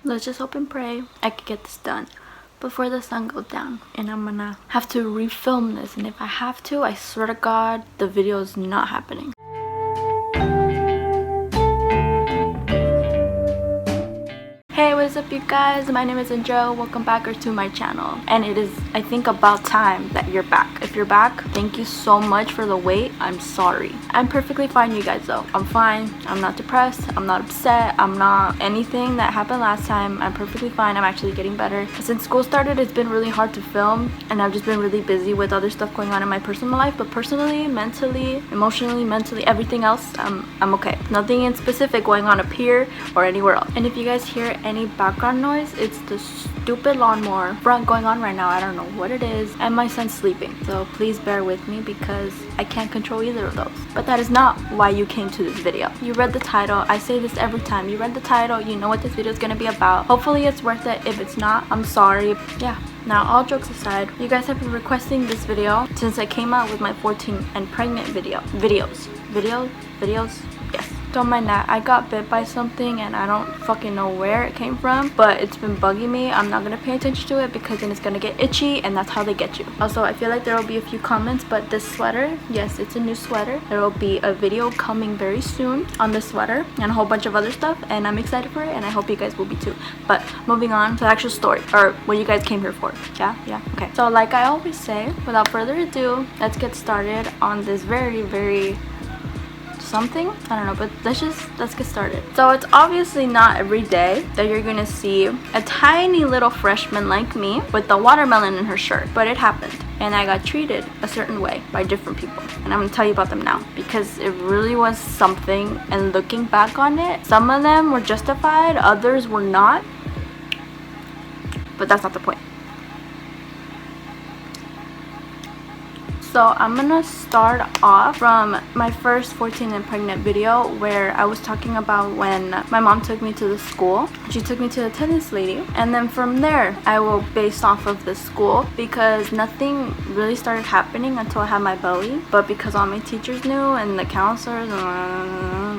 let's just hope and pray I can get this done before the sun goes down, and I'm gonna have to refilm this, and if I have to, I swear to God, the video is not happening. Hey, what's up you guys? My name is Joe. Welcome back to my channel, and it is, I think, about time that you're back. If you're back, thank you so much for the wait. I'm sorry. I'm perfectly fine, you guys, though. I'm fine. I'm not depressed. I'm not upset. I'm not anything that happened last time. I'm perfectly fine. I'm actually getting better. Since school started, it's been really hard to film, and I've just been really busy with other stuff going on in my personal life, but personally, mentally, emotionally, mentally, everything else, I'm okay. Nothing in specific going on up here or anywhere else. And if you guys hear any background noise, it's the stupid lawnmower front going on right now. I don't know what it is, and my son's sleeping, so please bear with me because I can't control either of those. But that is not why you came to this video. You read the title. I say this every time. You read the title, you know what this video is going to be about. Hopefully it's worth it. If it's not, I'm sorry. Yeah. Now, all jokes aside, you guys have been requesting this video since I came out with my 14 and pregnant videos. Yes. Don't mind that. I got bit by something and I don't fucking know where it came from, but it's been bugging me. I'm not gonna pay attention to it because then it's gonna get itchy, and that's how they get you. Also, I feel like there will be a few comments, but this sweater, yes, it's a new sweater. There will be a video coming very soon on this sweater and a whole bunch of other stuff, and I'm excited for it, and I hope you guys will be too. But moving on to the actual story, or what you guys came here for. Yeah, okay. So like I always say, without further ado, let's get started on this very something, I don't know, but let's get started. So it's obviously not every day that you're gonna see a tiny little freshman like me with the watermelon in her shirt, but it happened, and I got treated a certain way by different people, and I'm gonna tell you about them now because it really was something. And looking back on it, some of them were justified, others were not, but that's not the point. So I'm gonna start off from my first 14 and pregnant video, where I was talking about when my mom took me to the school. She took me to the tennis lady, and then from there I will base off of the school because nothing really started happening until I had my belly. But because all my teachers knew and the counselors,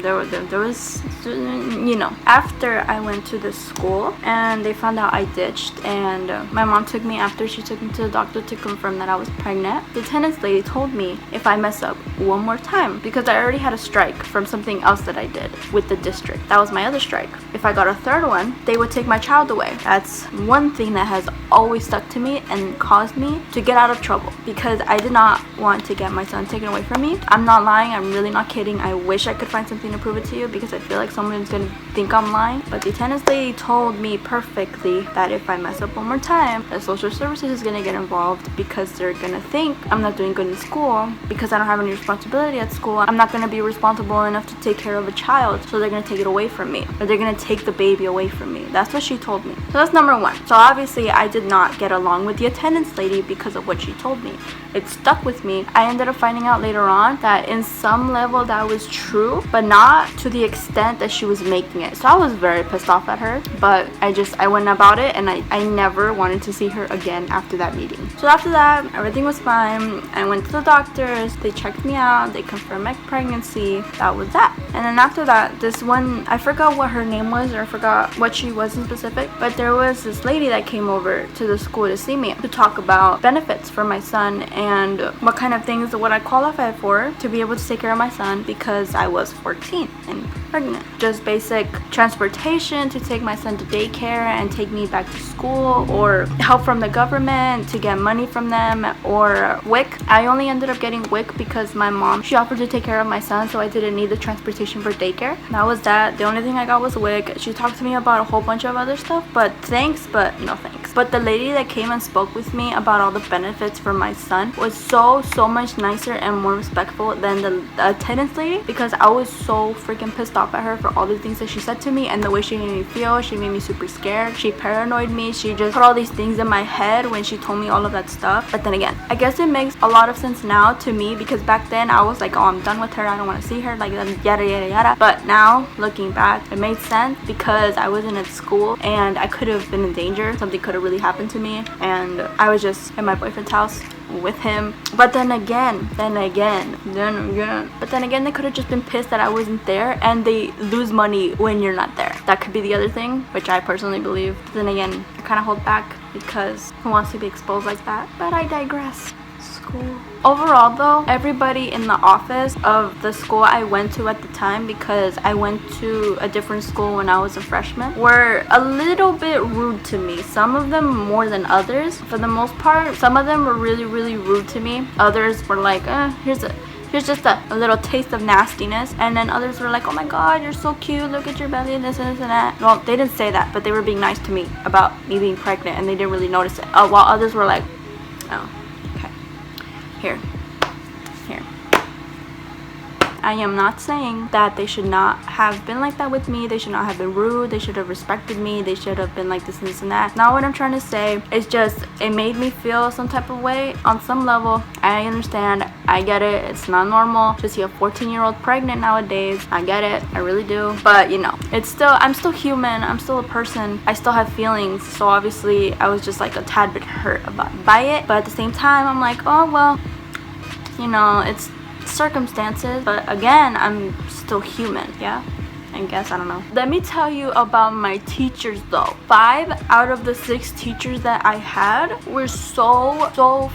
there was, you know. After I went to the school and they found out I ditched, and my mom took me after she took me to the doctor to confirm that I was pregnant. The tennis lady told me if I mess up one more time, because I already had a strike from something else that I did with the district. That was my other strike. If I got a third one, they would take my child away. That's one thing that has always stuck to me and caused me to get out of trouble, because I did not want to get my son taken away from me. I'm not lying. I'm really not kidding. I wish I could find something to prove it to you because I feel like someone's gonna think I'm lying. But the tennis lady told me perfectly that if I mess up one more time, the social services is gonna get involved because they're gonna think I'm not doing good in school because I don't have any responsibility at school. I'm not going to be responsible enough to take care of a child, so they're going to take it away from me, or they're going to take the baby away from me. That's what she told me. So that's number one. So obviously I did not get along with the attendance lady because of what she told me. It stuck with me. I ended up finding out later on that in some level that was true, but not to the extent that she was making it. So I was very pissed off at her, but I went about it, and I never wanted to see her again after that meeting. So after that, everything was fine. I went to the doctors, they checked me out, they confirmed my pregnancy. That was that. And then after that, this one, I forgot what her name was, or I forgot what she was in specific, but there was this lady that came over to the school to see me to talk about benefits for my son and what kind of things would I qualify for to be able to take care of my son because I was 14 and pregnant. Just basic transportation to take my son to daycare and take me back to school, or help from the government to get money from them, or WIC. I only ended up getting WIC because my mom, she offered to take care of my son, so I didn't need the transportation for daycare. That was that. The only thing I got was WIC. She talked to me about a whole bunch of other stuff, but thanks, but no thanks. But the lady that came and spoke with me about all the benefits for my son was so much nicer and more respectful than the attendance lady, because I was so freaking pissed off at her for all the things that she said to me and the way she made me feel. She made me super scared. She paranoid me. She just put all these things in my head when she told me all of that stuff. But then again, I guess it makes a lot of sense now to me, because back then I was like, oh, I'm done with her. I don't want to see her, like yada. But now looking back, it made sense because I wasn't at school and I could have been in danger. Something could have really happened to me, and I was just at my boyfriend's house with him. But then again, they could have just been pissed that I wasn't there, and they lose money when you're not there. that could be the other thing, which I personally believe. Then again, I kind of hold back because who wants to be exposed like that? But I digress. School. Overall though, everybody in the office of the school I went to at the time, because I went to a different school when I was a freshman, were a little bit rude to me. Some of them more than others. For the most part, some of them were really, really rude to me. Others were like, here's just a little taste of nastiness. And then others were like, oh my god, you're so cute, look at your belly and this and this and that. Well, they didn't say that, but they were being nice to me about me being pregnant, and they didn't really notice it. While others were like, oh, okay, here. I am not saying that they should not have been like that with me. They should not have been rude. They should have respected me. They should have been like this and this and that. Not what I'm trying to say. It's just, it made me feel some type of way on some level. I understand. I get it. It's not normal to see a 14-year-old pregnant nowadays. I get it. I really do. But, you know, I'm still human. I'm still a person. I still have feelings. So obviously, I was just like a tad bit hurt by it. But at the same time, I'm like, oh, well, you know, it's circumstances, but again, I'm still human. Yeah, I guess, I don't know. Let me tell you about my teachers though. 5 out of the 6 teachers that I had were so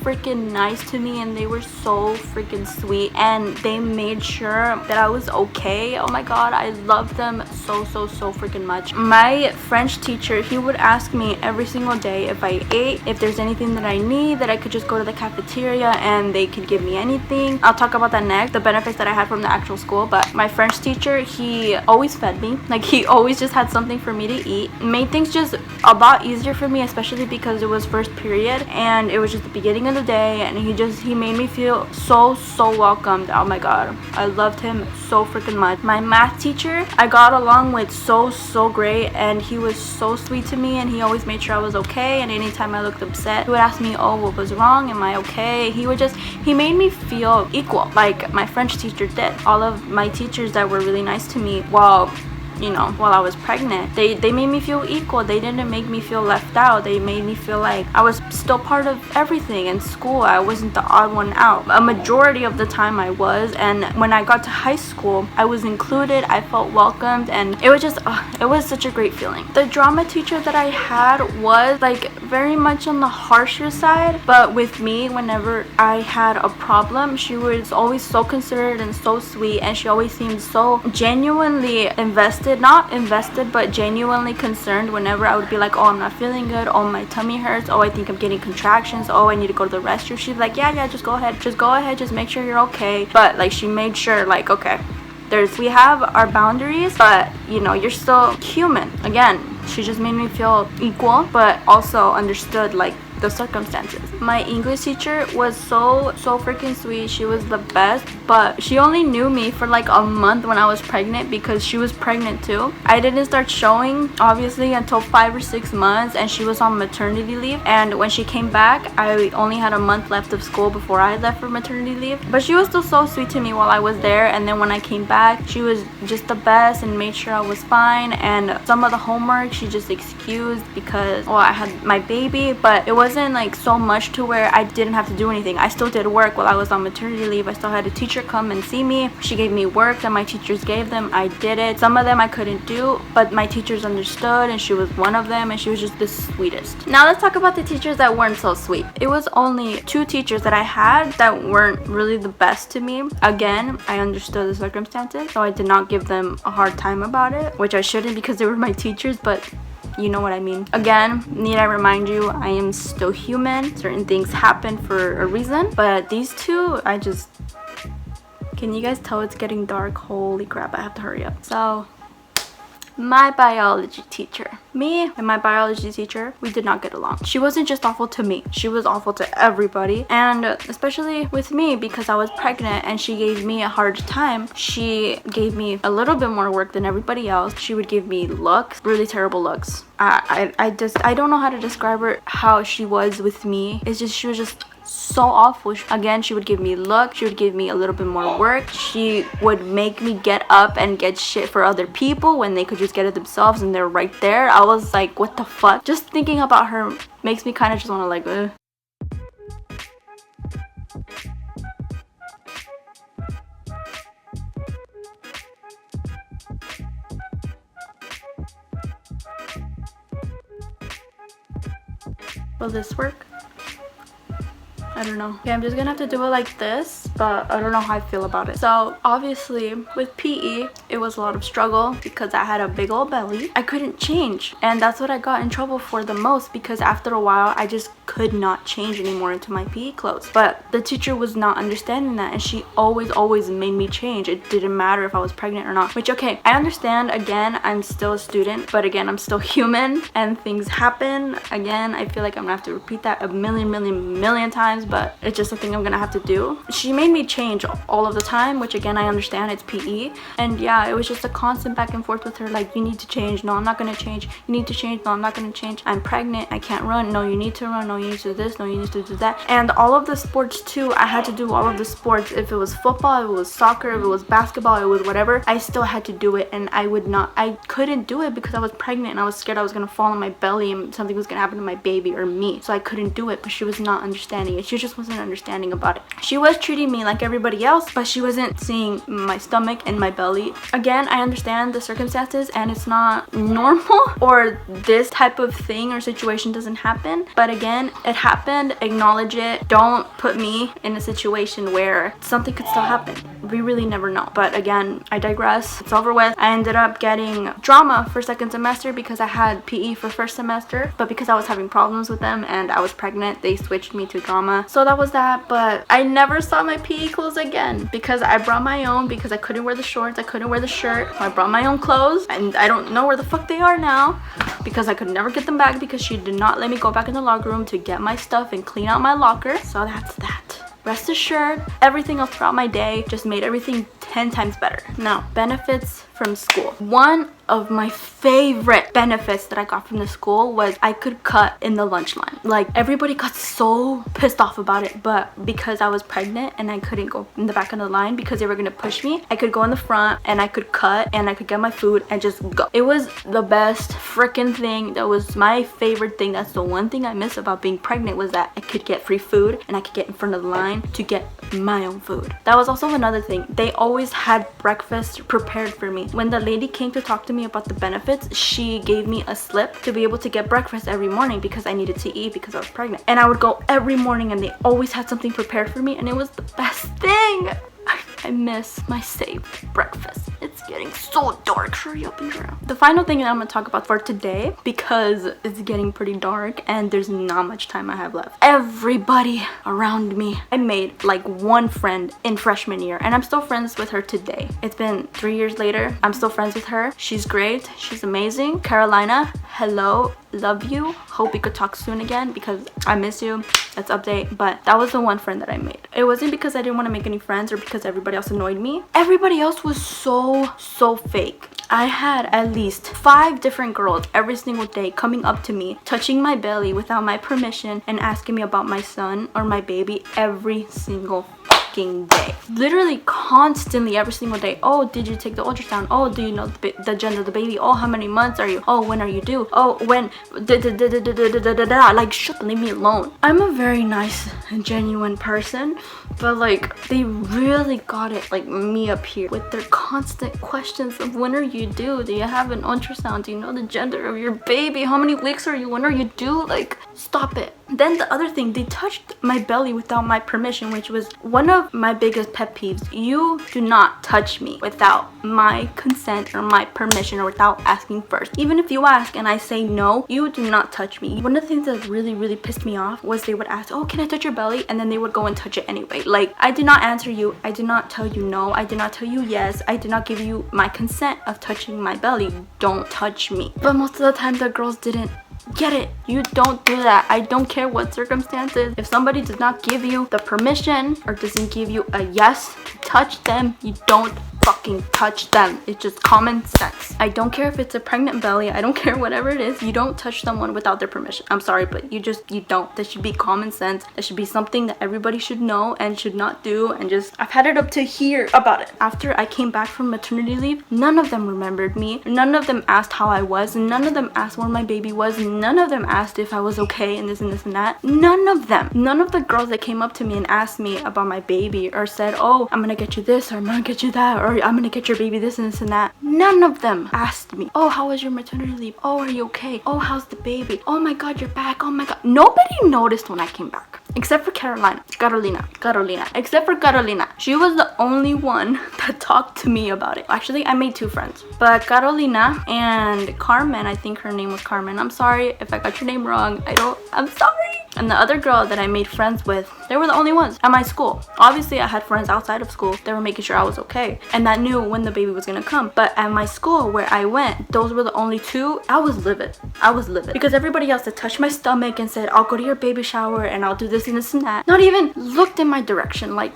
freaking nice to me, and they were so freaking sweet, and they made sure that I was okay. Oh my god, I love them so freaking much. My French teacher, he would ask me every single day if I ate, if there's anything that I need, that I could just go to the cafeteria and they could give me anything. I'll talk about that next, the benefits that I had from the actual school. But my French teacher, he always fed me. Like, he always just had something for me to eat. Made things just a lot easier for me, especially because it was first period and it was just the beginning of the day, and he made me feel so welcomed. Oh my god, I loved him so freaking much. My math teacher, I got along with so great, and he was so sweet to me, and he always made sure I was okay. And anytime I looked upset, he would ask me, oh, what was wrong, am I okay? He made me feel equal, like my French teacher did. All of my teachers that were really nice to me while I was pregnant, they made me feel equal. They didn't make me feel left out. They made me feel like I was still part of everything in school. I wasn't the odd one out. A majority of the time I was, and when I got to high school, I was included. I felt welcomed, and it was just it was such a great feeling. The drama teacher that I had was like very much on the harsher side, but with me, whenever I had a problem, she was always so considerate and so sweet, and she always seemed so genuinely not invested, but genuinely concerned whenever I would be like, oh, I'm not feeling good, oh, my tummy hurts, oh, I think I'm getting contractions, oh, I need to go to the restroom. She's like, yeah, just go ahead, just make sure you're okay. But like, she made sure, like, okay, we have our boundaries, but you're still human. Again, she just made me feel equal, but also understood like the circumstances. My English teacher was so freaking sweet. She was the best, but she only knew me for like a month when I was pregnant, because she was pregnant too. I didn't start showing obviously until 5 or 6 months, and she was on maternity leave. And when she came back, I only had a month left of school before I left for maternity leave. But she was still so sweet to me while I was there, and then when I came back, she was just the best and made sure I was fine. And some of the homework she just excused because, well, I had my baby, but it wasn't like so much to where I didn't have to do anything. I still did work while I was on maternity leave. I still had a teacher come and see me. She gave me work that my teachers gave them. I did it. Some of them I couldn't do, but my teachers understood, and she was one of them, and she was just the sweetest. Now let's talk about the teachers that weren't so sweet. It was only 2 teachers that I had that weren't really the best to me. Again, I understood the circumstances, so I did not give them a hard time about it, which I shouldn't, because they were my teachers, but you know what I mean. Again, need I remind you, I am still human. Certain things happen for a reason, but these 2, can you guys tell it's getting dark? Holy crap, I have to hurry up. So, my biology teacher. Me and my biology teacher, we did not get along. She wasn't just awful to me, she was awful to everybody, and especially with me because I was pregnant and she gave me a hard time. She gave me a little bit more work than everybody else. She would give me looks, really terrible looks. I don't know how to describe her, how she was with me. It's just, she was just so awful. Again, she would give me look, she would give me a little bit more work, she would make me get up and get shit for other people when they could just get it themselves and they're right there. I was like, what the fuck? Just thinking about her makes me kind of just want to like Will this work? I don't know. Okay, I'm just gonna have to do it like this, but I don't know how I feel about it. So obviously with PE, it was a lot of struggle because I had a big old belly. I couldn't change, and that's what I got in trouble for the most, because after a while I just could not change anymore into my PE clothes. But the teacher was not understanding that, and she always made me change. It didn't matter if I was pregnant or not, which, okay, I understand. Again, I'm still a student, but again, I'm still human and things happen. Again, I feel like I'm gonna have to repeat that a million times, but it's just something I'm gonna have to do. She made me change all of the time, which again, I understand, it's PE. And yeah, it was just a constant back and forth with her, like, you need to change. No, I'm not gonna change. You need to change. No, I'm not gonna change. I'm pregnant. I can't run. No, you need to run. No, you need to do this. No, you need to do that. And all of the sports too, I had to do all of the sports. If it was football, if it was soccer, if it was basketball, it was whatever, I still had to do it. And I couldn't do it because I was pregnant and I was scared I was gonna fall on my belly and something was gonna happen to my baby or me. So I couldn't do it, but she was not understanding it. She just wasn't understanding about it. She was treating me like everybody else, but she wasn't seeing my stomach and my belly. Again, I understand the circumstances and it's not normal, or this type of thing or situation doesn't happen, but again, it happened. Acknowledge it. Don't put me in a situation where something could still happen. We really never know. But again, I digress. It's over with. I ended up getting drama for second semester because I had PE for first semester, but because I was having problems with them and I was pregnant, they switched me to drama. So that was that. But I never saw my PE clothes again because I brought my own, because I couldn't wear the shorts, I couldn't wear the shirt. I brought my own clothes and I don't know where the fuck they are now because I could never get them back because she did not let me go back in the locker room to get my stuff and clean out my locker. So that's that. Rest assured, everything else throughout my day just made everything 10 times better. Now, benefits from school. One of my favorite benefits that I got from the school was I could cut in the lunch line. Like, everybody got so pissed off about it, but because I was pregnant and I couldn't go in the back of the line because they were gonna push me, I could go in the front and I could cut and I could get my food and just go. It was the best freaking thing. That was my favorite thing. That's the one thing I miss about being pregnant, was that I could get free food and I could get in front of the line to get my own food. That was also another thing. They always had breakfast prepared for me. When the lady came to talk to me about the benefits, she gave me a slip to be able to get breakfast every morning because I needed to eat because I was pregnant. And I would go every morning and they always had something prepared for me, and it was the best thing. I miss my saved breakfast. It's getting so dark. Hurry up and drown. The final thing that I'm gonna talk about for today, because it's getting pretty dark and there's not much time I have left. Everybody around me, I made like one friend in freshman year and I'm still friends with her today. It's been 3 years later. I'm still friends with her. She's great. She's amazing. Carolina, hello. Love you. Hope we could talk soon again because I miss you. Let's update. But that was the one friend that I made. It wasn't because I didn't want to make any friends or because everybody else annoyed me. Everybody else was so fake. I had at least 5 different girls every single day coming up to me, touching my belly without my permission and asking me about my son or my baby every single day. Literally constantly, every single day. Oh, did you take the ultrasound? Oh, do you know the gender of the baby? Oh, how many months are you? Oh, when are you due? Oh, when like, shut, leave me alone. I'm a very nice and genuine person, but like, they really got it, like, me up here with their constant questions of when are you due? Do you have an ultrasound? Do you know the gender of your baby? How many weeks are you? When are you due? Like, stop it. Then the other thing, they touched my belly without my permission, which was one of my biggest pet peeves. You do not touch me without my consent or my permission or without asking first. Even if you ask and I say no, you do not touch me. One of the things that really pissed me off was they would ask, oh, can I touch your belly? And then they would go and touch it anyway. Like, I did not answer you. I did not tell you no. I did not tell you yes. I did not give you my consent of touching my belly. Don't touch me. But most of the time the girls didn't get it. You don't do that. I don't care what circumstances. If somebody does not give you the permission or doesn't give you a yes to touch them, you don't fucking touch them. It's just common sense. I don't care if it's a pregnant belly. I don't care whatever it is. You don't touch someone without their permission. I'm sorry, but you don't. That should be common sense. That should be something that everybody should know and should not do. And just, I've had it up to here about it. After I came back from maternity leave, none of them remembered me. None of them asked how I was. None of them asked where my baby was. None of them asked if I was okay and this and this and that. None of them. None of the girls that came up to me and asked me about my baby or said, oh, I'm gonna get you this or I'm gonna get you that, or I'm gonna get your baby this and this and that. None of them asked me, oh, how was your maternity leave? Oh, are you okay? Oh, how's the baby? Oh my god, you're back. Oh my god. Nobody noticed when I came back. Except for Carolina. Except for Carolina. She was the only one that talked to me about it. Actually, I made 2 friends. But Carolina and Carmen, I think her name was Carmen. I'm sorry if I got your name wrong. I'm sorry. And the other girl that I made friends with, they were the only ones at my school. Obviously, I had friends outside of school. They were making sure I was okay. And that knew when the baby was gonna come. But at my school where I went, those were the only 2. I was livid. Because everybody else that touched my stomach and said, I'll go to your baby shower and I'll do this and this and that, not even looked in my direction. Like,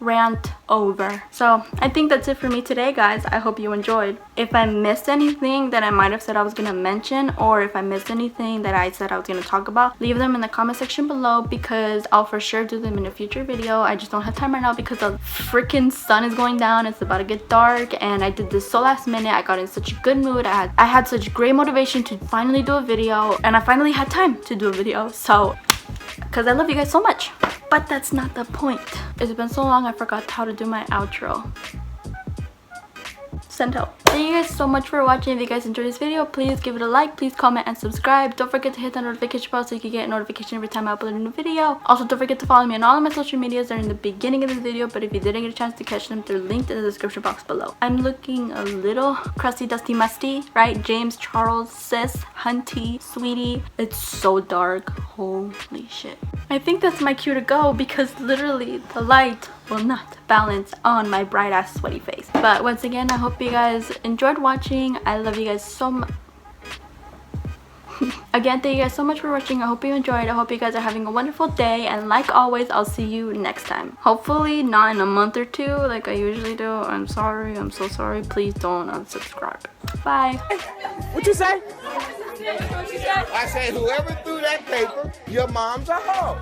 rant over. So I think that's it for me today, guys. I hope you enjoyed. If I missed anything that I might have said I was gonna mention, or if I missed anything that I said I was gonna talk about, leave them in the comment section below, because I'll for sure do them in a future video. I just don't have time right now because the freaking sun is going down. It's about to get dark, and I did this so last minute. I got in such a good mood. I had such great motivation to finally do a video, and I finally had time to do a video. So because I love you guys so much. But that's not the point. It's been so long I forgot how to do my outro. Send help. Thank you guys so much for watching. If you guys enjoyed this video, please give it a like, please comment and subscribe. Don't forget to hit the notification bell so you can get a notification every time I upload a new video. Also, don't forget to follow me on all of my social medias. They're in the beginning of this video, but if you didn't get a chance to catch them, they're linked in the description box below. I'm looking a little crusty, dusty, musty, right? James, Charles, Sis, Hunty, Sweetie. It's so dark. Holy shit. I think that's my cue to go, because literally the light will not balance on my bright ass sweaty face. But once again, I hope you guys enjoyed watching. I love you guys so much. Again, thank you guys so much for watching. I hope you enjoyed. I hope you guys are having a wonderful day, and like always, I'll see you next time. Hopefully not in a month or 2 like I usually do. I'm sorry. I'm so sorry. Please don't unsubscribe. Bye. What you say? I said whoever threw that paper, your mom's a hoe.